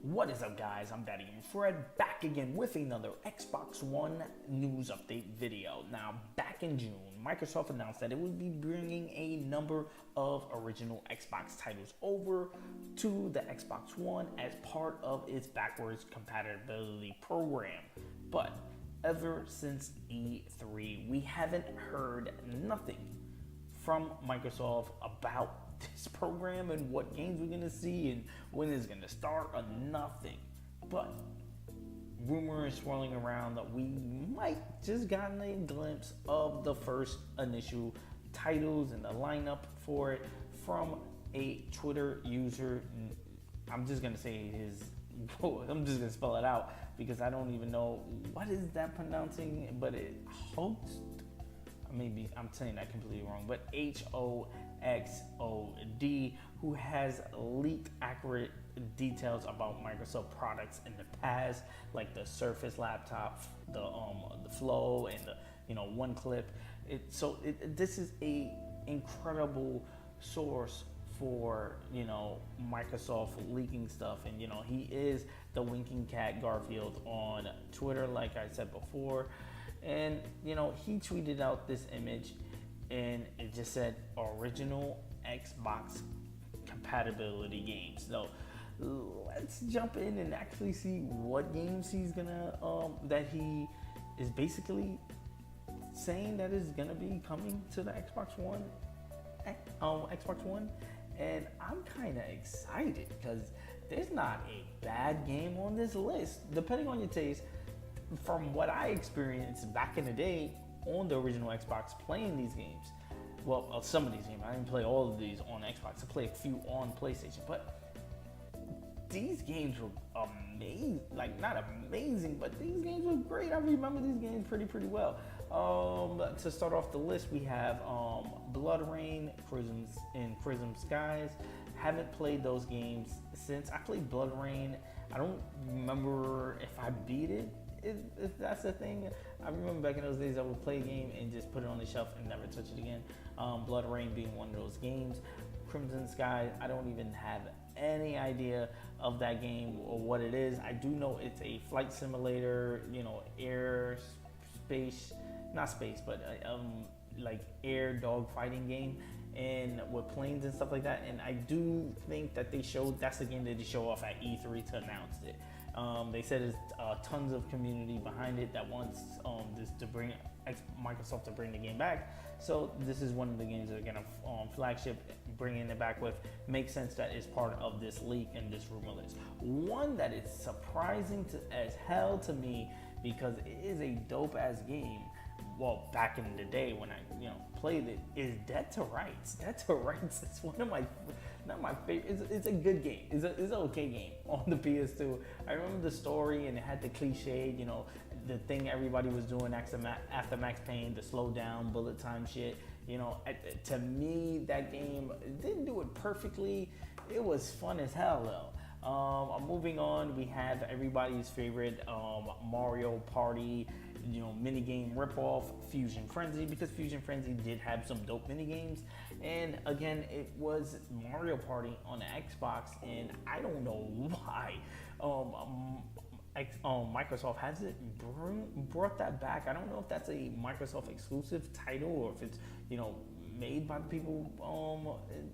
What is up, guys? I'm Daddy and Fred, back again with another Xbox One news update video. Now, back in June, Microsoft announced that it would be bringing a number of original Xbox titles over to the Xbox One as part of its backwards compatibility program. But ever since E3, we haven't heard nothing from Microsoft about this program and what games we're gonna see and when it's gonna start, or nothing. But rumors swirling around that we might just gotten a glimpse of the first initial titles and the lineup for it from a Twitter user. I'm just gonna say I'm just gonna spell it out because I don't even know what is that pronouncing, but it host. Maybe I'm saying that completely wrong, but HOXOD, who has leaked accurate details about Microsoft products in the past, like the Surface laptop, the Flow, and the One Clip. This is a incredible source for Microsoft leaking stuff, and he is the WalkingCat Garfield on Twitter, like I said before. And he tweeted out this image and it just said original Xbox compatibility games. So let's jump in and actually see what games he's gonna that he is basically saying that is gonna be coming to the Xbox One. And I'm kind of excited because there's not a bad game on this list, depending on your taste. From what I experienced back in the day on the original Xbox playing these games, well, some of these games, I didn't play all of these on Xbox, I played a few on PlayStation, but these games were amazing, like not amazing, but these games were great. I remember these games pretty well. To start off the list, we have Bloodrayne, Prism Skies. Haven't played those games since I played Bloodrayne. I don't remember if I beat it. If that's the thing, I remember back in those days I would play a game and just put it on the shelf and never touch it again. Bloodrayne being one of those games. Crimson Sky, I don't even have any idea of that game or what it is. I do know it's a flight simulator, air, space, not space, but like air dog fighting game, and with planes and stuff like that. And I do think that that's the game that they show off at E3 to announce it. They said there's tons of community behind it that wants this to bring Microsoft to bring the game back. So this is one of the games that are gonna flagship bringing it back with. Makes sense that it's part of this leak and this rumor list. One that is surprising as hell to me because it is a dope ass game. Well, back in the day when I played it, is Dead to Rights. Dead to Rights is one of my, not my favorite, it's a good game. It's an okay game on the PS2. I remember the story, and it had the cliche, the thing everybody was doing after Max Payne, the slow down bullet time shit. To me, that game didn't do it perfectly. It was fun as hell though. Moving on, we have everybody's favorite Mario Party, minigame ripoff, Fuzion Frenzy, because Fuzion Frenzy did have some dope minigames. And again, it was Mario Party on the Xbox, and I don't know why Microsoft hasn't brought that back. I don't know if that's a Microsoft exclusive title or if it's made by the people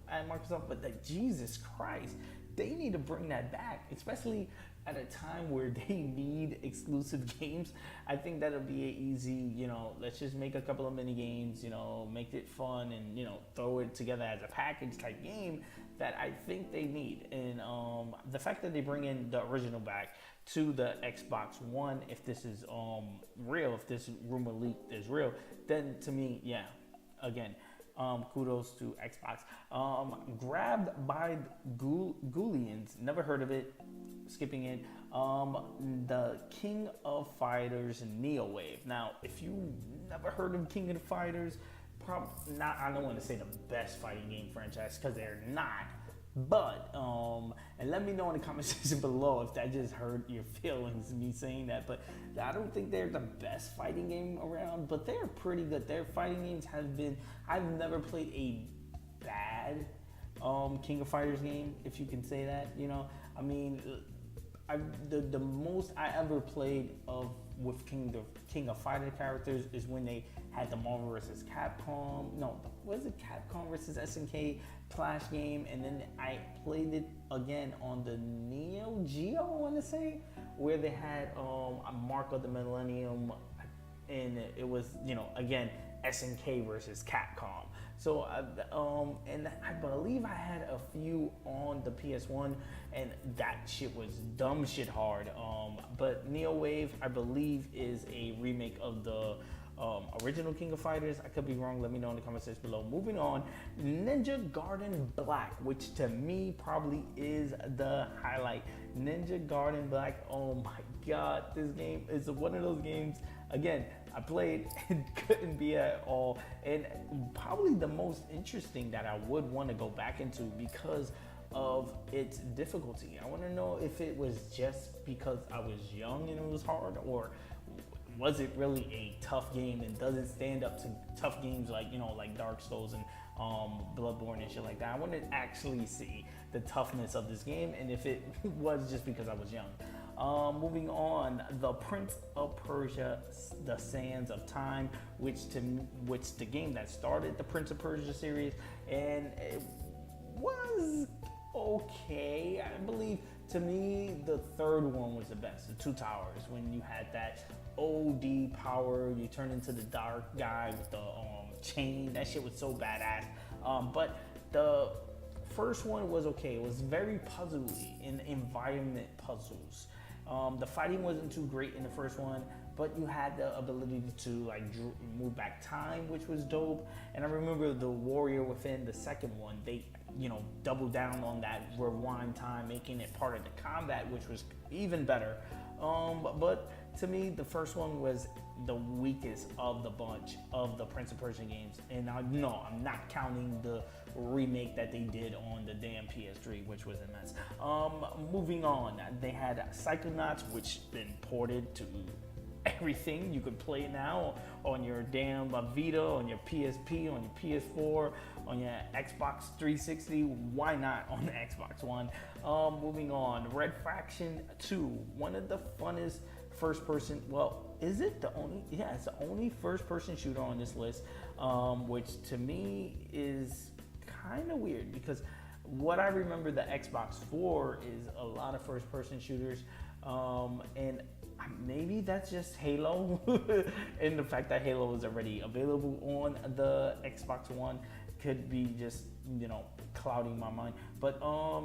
at Microsoft, but Jesus Christ, they need to bring that back, especially at a time where they need exclusive games. I think that'll be an easy, let's just make a couple of mini games, make it fun, and throw it together as a package type game that I think they need. And the fact that they bring in the original back to the Xbox One, if this is real, if this rumor leak is real, then to me, yeah, again, kudos to Xbox. Grabbed by Ghoulies, never heard of it, skipping it. The King of Fighters Neowave. Now, if you never heard of King of Fighters, probably not. I don't want to say the best fighting game franchise because they're not. But and let me know in the comment section below if that just hurt your feelings, me saying that. But I don't think they're the best fighting game around, but they're pretty good. Their fighting games have been, I've never played a bad King of Fighters game, if you can say that. I mean, I the most I ever played of with King of Fighter characters is when they had the Marvel vs. Capcom. No, was it Capcom vs. SNK Clash game? And then I played it again on the Neo Geo, I want to say, where they had a Mark of the Millennium, and it was, you know, again, SNK versus Capcom. So, and I believe I had a few on the PS1, and that shit was dumb shit hard. But Neowave, I believe, is a remake of the original King of Fighters. I could be wrong. Let me know in the comment section below. Moving on, Ninja Gaiden Black, which to me probably is the highlight. Ninja Gaiden Black. Oh my God, this game is one of those games. Again, I played and couldn't be at all, and probably the most interesting that I would want to go back into because of its difficulty. I want to know if it was just because I was young and it was hard, or was it really a tough game and doesn't stand up to tough games like, you know, like Dark Souls and Bloodborne and shit like that. I want to actually see the toughness of this game and if it was just because I was young. Moving on, the Prince of Persia, The Sands of Time, which the game that started the Prince of Persia series, and it was okay. I believe, to me, the third one was the best, the Two Towers, when you had that OD power, you turn into the dark guy with the chain. That shit was so badass. But the first one was okay. It was very puzzly in environment puzzles. The fighting wasn't too great in the first one, but you had the ability to like move back time, which was dope. And I remember the Warrior Within, the second one, they, you know, doubled down on that rewind time, making it part of the combat, which was even better. But to me, the first one was the weakest of the bunch of the Prince of Persia games. And I'm not counting the remake that they did on the damn PS3, which was a mess. Moving on, they had Psychonauts, which been ported to everything. You could play it now on your damn Vita, on your PSP, on your PS4, on your Xbox 360. Why not on the Xbox One? Moving on, Red Faction 2, one of the funnest first-person. Well, is it the only? Yeah, it's the only first-person shooter on this list, which to me is kind of weird because what I remember the Xbox 4 is a lot of first-person shooters, and maybe that's just Halo, and the fact that Halo is already available on the Xbox One could be just, you know, clouding my mind. But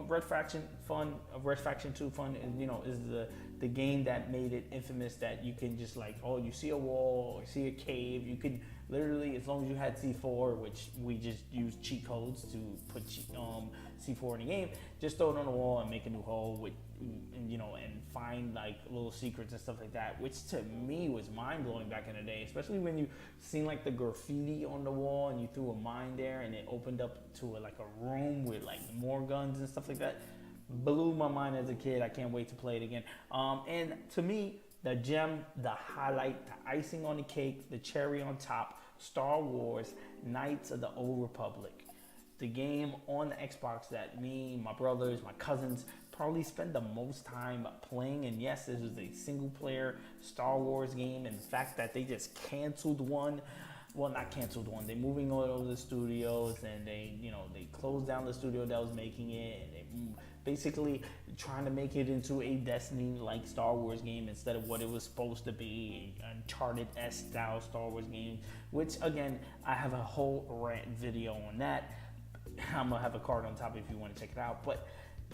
Red Faction 2 fun, you know, is the game that made it infamous, that you can just like, oh, you see a wall or see a cave, you can literally, as long as you had C4, which we just used cheat codes to put C4 in the game, just throw it on the wall and make a new hole with, you know, and find like little secrets and stuff like that, which to me was mind-blowing back in the day, especially when you seen like the graffiti on the wall and you threw a mine there and it opened up to like a room with like more guns and stuff like that. Blew my mind as a kid. I can't wait to play it again. And to me, the gem, the highlight, the icing on the cake, the cherry on top, Star Wars Knights of the Old Republic. The game on the Xbox that me, my brothers, my cousins probably spend the most time playing. And yes, this is a single player Star Wars game, and the fact that they just canceled one. Well, not canceled one. They're moving all over the studios, and they closed down the studio that was making it, and they basically trying to make it into a Destiny-like Star Wars game instead of what it was supposed to be, an Uncharted-esque style Star Wars game, which again, I have a whole rant video on that. I'm gonna have a card on top if you want to check it out. But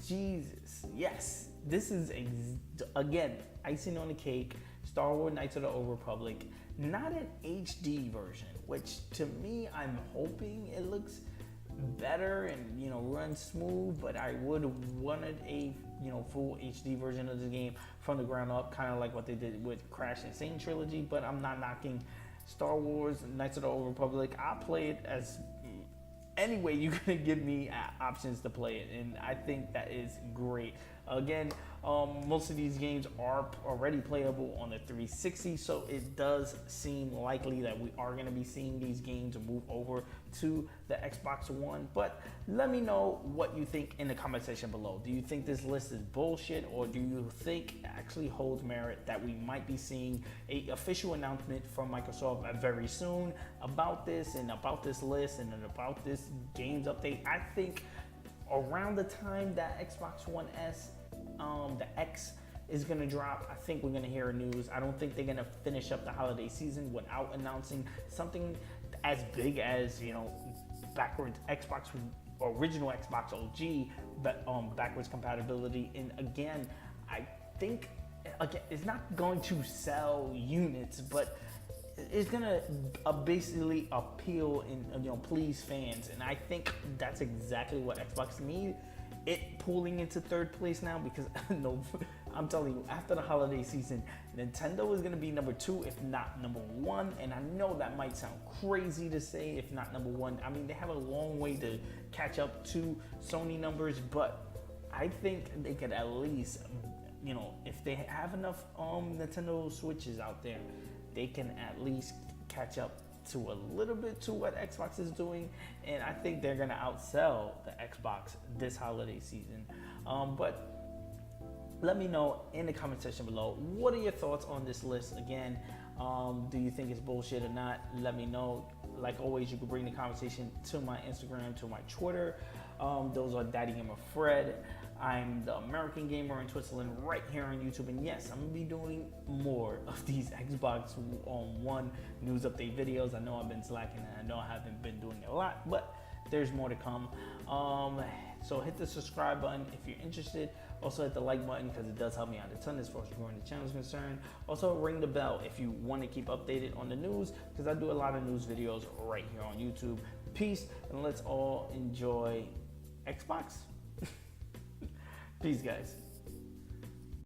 Jesus, yes, this is again icing on the cake. Star Wars Knights of the Old Republic, not an HD version, which to me, I'm hoping it looks better and, you know, runs smooth, but I would have wanted a, you know, full HD version of the game from the ground up, kind of like what they did with Crash Insane Trilogy. But I'm not knocking Star Wars Knights of the Old Republic. I play it as any way you're gonna give me options to play it, and I think that is great. Again, most of these games are already playable on the 360, so it does seem likely that we are going to be seeing these games move over to the Xbox One. But let me know what you think in the comment section below. Do you think this list is bullshit, or do you think it actually holds merit that we might be seeing a official announcement from Microsoft very soon about this and about this list and about this games update? I think around the time that Xbox One S, the X is gonna drop, I think we're gonna hear news. I don't think they're gonna finish up the holiday season without announcing something as big as, you know, backwards Xbox, original Xbox OG, but backwards compatibility. And again, I think it's not going to sell units, but it's gonna basically appeal and, you know, please fans. And I think that's exactly what Xbox need. It pulling into third place now, because no, I'm telling you, after the holiday season, Nintendo is gonna be number 2, if not number 1. And I know that might sound crazy to say, if not number 1. I mean, they have a long way to catch up to Sony numbers, but I think they could at least, you know, if they have enough Nintendo Switches out there, they can at least catch up to a little bit to what Xbox is doing. And I think they're gonna outsell the Xbox this holiday season. But let me know in the comment section below, what are your thoughts on this list? Again, do you think it's bullshit or not? Let me know. Like always, you can bring the conversation to my Instagram, to my Twitter. Those are Daddy Gamer Fred. I'm the American Gamer in Switzerland, right here on YouTube. And yes, I'm gonna be doing more of these Xbox One news update videos. I know I've been slacking and I know I haven't been doing it a lot, but there's more to come. So hit the subscribe button if you're interested. Also hit the like button, because it does help me out a ton as far as growing the channel is concerned. Also ring the bell if you want to keep updated on the news, because I do a lot of news videos right here on YouTube. Peace, and let's all enjoy Xbox. Peace, guys.